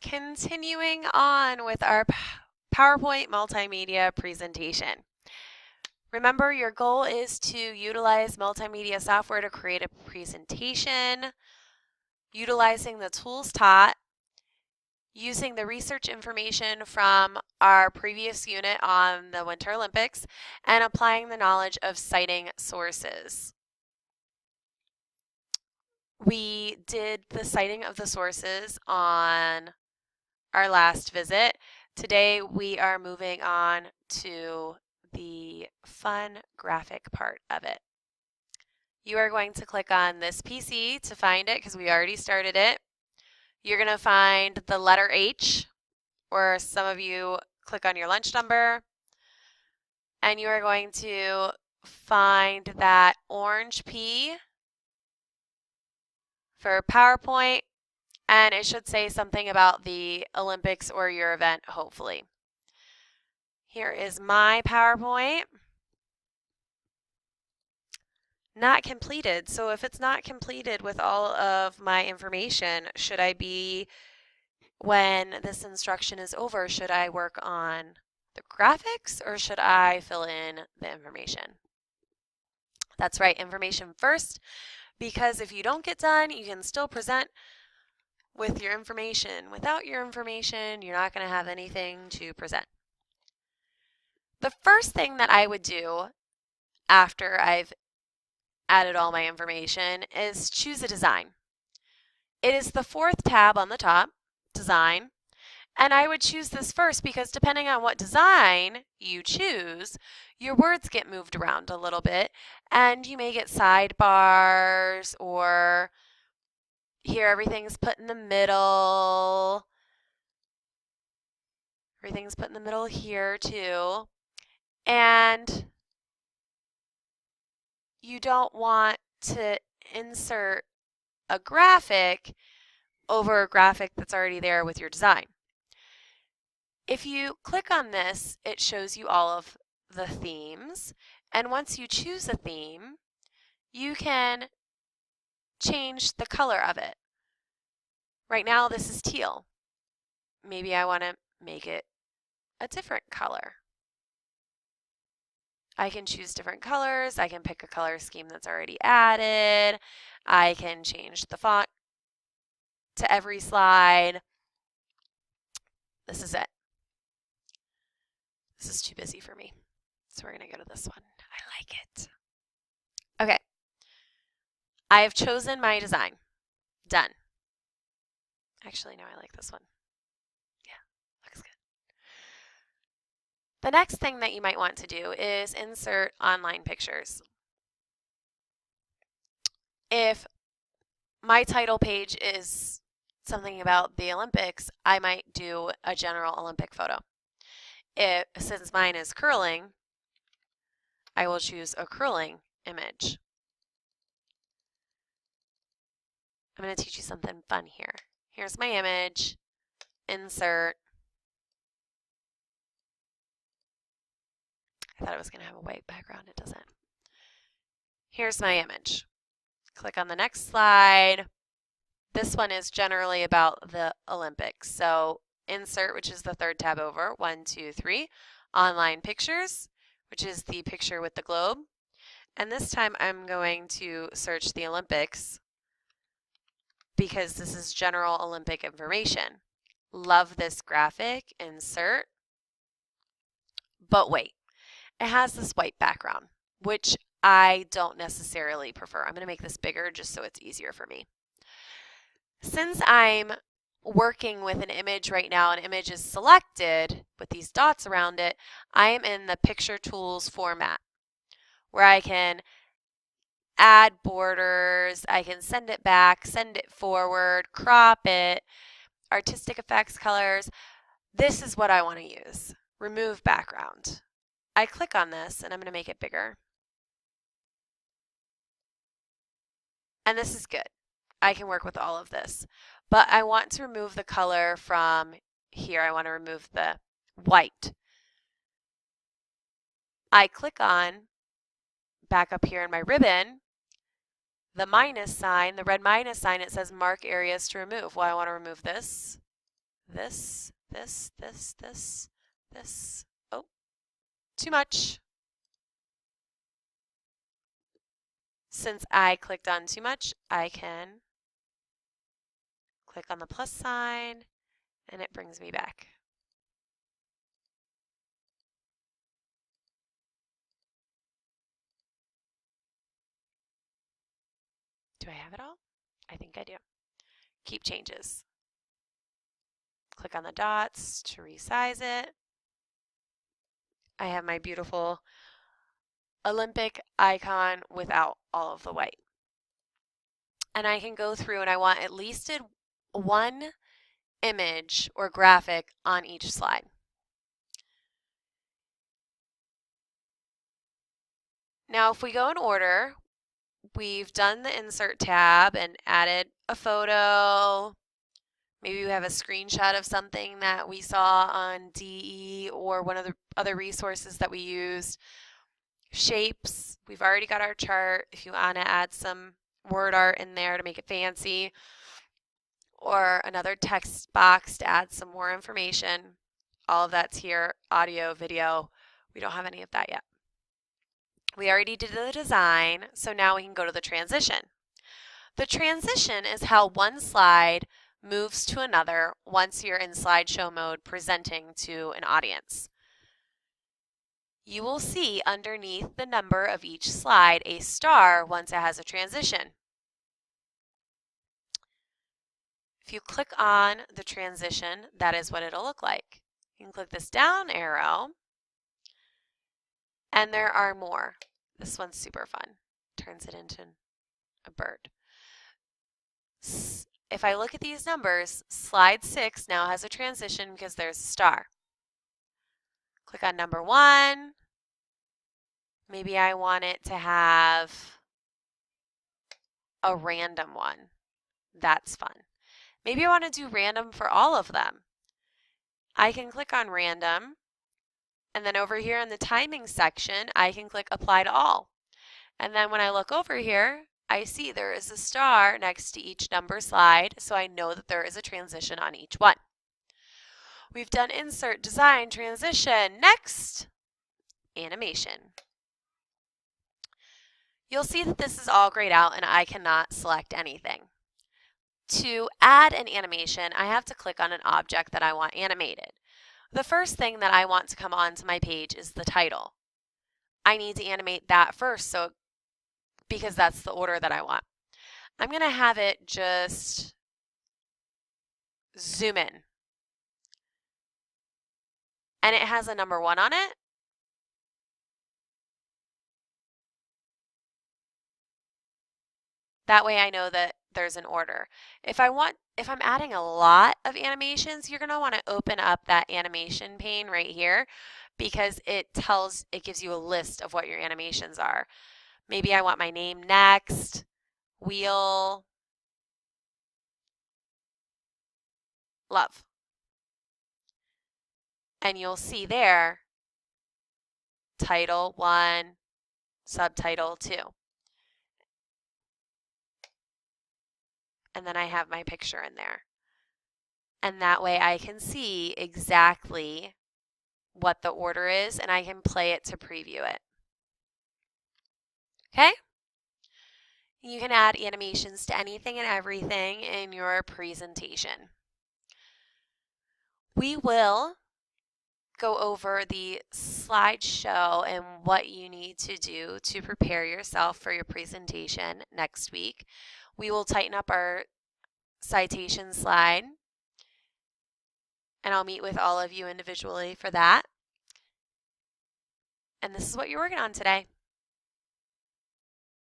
Continuing on with our PowerPoint multimedia presentation. Remember, your goal is to utilize multimedia software to create a presentation, utilizing the tools taught, using the research information from our previous unit on the Winter Olympics, and applying the knowledge of citing sources. We did the citing of the sources on our last visit. Today we are moving on to the fun graphic part of it. You are going to click on this PC to find it because we already started it. You're going to find the letter H, or some of you click on your lunch number, and you are going to find that orange P for PowerPoint, and it should say something about the Olympics or your event, hopefully. Here is my PowerPoint. Not completed. So if it's not completed with all of my information, should I be, when this instruction is over, should I work on the graphics or should I fill in the information? That's right, information first, because if you don't get done, you can still present with your information. Without your information, you're not going to have anything to present. The first thing that I would do after I've added all my information is choose a design. It is the fourth tab on the top, design, and I would choose this first because depending on what design you choose, your words get moved around a little bit and you may get sidebars, or here everything's put in the middle. Everything's put in the middle here too. And you don't want to insert a graphic over a graphic that's already there with your design. If you click on this, it shows you all of the themes, and once you choose a theme, you can change the color of it. Right now this is teal. Maybe I want to make it a different color. I can choose different colors. I can pick a color scheme that's already added. I can change the font to every slide. This is it. This is too busy for me, so we're going to go to this one. I like it. Okay. I have chosen my design. Done. Actually, no, I like this one. Yeah, looks good. The next thing that you might want to do is insert online pictures. If my title page is something about the Olympics, I might do a general Olympic photo. Since mine is curling, I will choose a curling image. I'm going to teach you something fun here. Here's my image, insert. I thought it was going to have a white background, it doesn't. Here's my image. Click on the next slide. This one is generally about the Olympics. So insert, which is the third tab over, 1, 2, 3. Online pictures, which is the picture with the globe. And this time I'm going to search the Olympics because this is general Olympic information. Love this graphic, insert. But wait, it has this white background, which I don't necessarily prefer. I'm going to make this bigger just so it's easier for me. Since I'm working with an image right now, an image is selected with these dots around it, I am in the Picture Tools format where I can add borders, I can send it back, send it forward, crop it, artistic effects, colors. This is what I want to use. Remove background. I click on this and I'm going to make it bigger. And this is good. I can work with all of this. But I want to remove the color from here. I want to remove the white. I click on, back up here in my ribbon, the minus sign, the red minus sign, it says mark areas to remove. Well, I want to remove this, this. Oh, too much. Since I clicked on too much, I can click on the plus sign and it brings me back. Do I have it all? I think I do. Keep changes. Click on the dots to resize it. I have my beautiful Olympic icon without all of the white. And I can go through and I want at least one image or graphic on each slide. Now, if we go in order, we've done the Insert tab and added a photo. Maybe we have a screenshot of something that we saw on DE or one of the other resources that we used. Shapes, we've already got our chart. If you want to add some word art in there to make it fancy, or another text box to add some more information, all of that's here. Audio, video, we don't have any of that yet. We already did the design, so now we can go to the transition. The transition is how one slide moves to another once you're in slideshow mode presenting to an audience. You will see underneath the number of each slide a star once it has a transition. If you click on the transition, that is what it'll look like. You can click this down arrow, and there are more. This one's super fun. Turns it into a bird. If I look at these numbers, slide 6 now has a transition because there's a star. Click on number 1. Maybe I want it to have a random one. That's fun. Maybe I want to do random for all of them. I can click on random, and then over here in the timing section, I can click apply to all. And then when I look over here, I see there is a star next to each number slide, so I know that there is a transition on each one. We've done insert, design, transition. Next, animation. You'll see that this is all grayed out and I cannot select anything. To add an animation, I have to click on an object that I want animated. The first thing that I want to come onto my page is the title. I need to animate that first, because that's the order that I want. I'm going to have it just zoom in. And it has a number 1 on it. That way I know that there's an order. If I'm adding a lot of animations, you're going to want to open up that animation pane right here because it gives you a list of what your animations are. Maybe I want my name next, wheel, love. And you'll see there, title 1, subtitle 2. And then I have my picture in there. And that way I can see exactly what the order is and I can play it to preview it. Okay? You can add animations to anything and everything in your presentation. We will go over the slideshow and what you need to do to prepare yourself for your presentation next week. We will tighten up our citation slide, and I'll meet with all of you individually for that. And this is what you're working on today.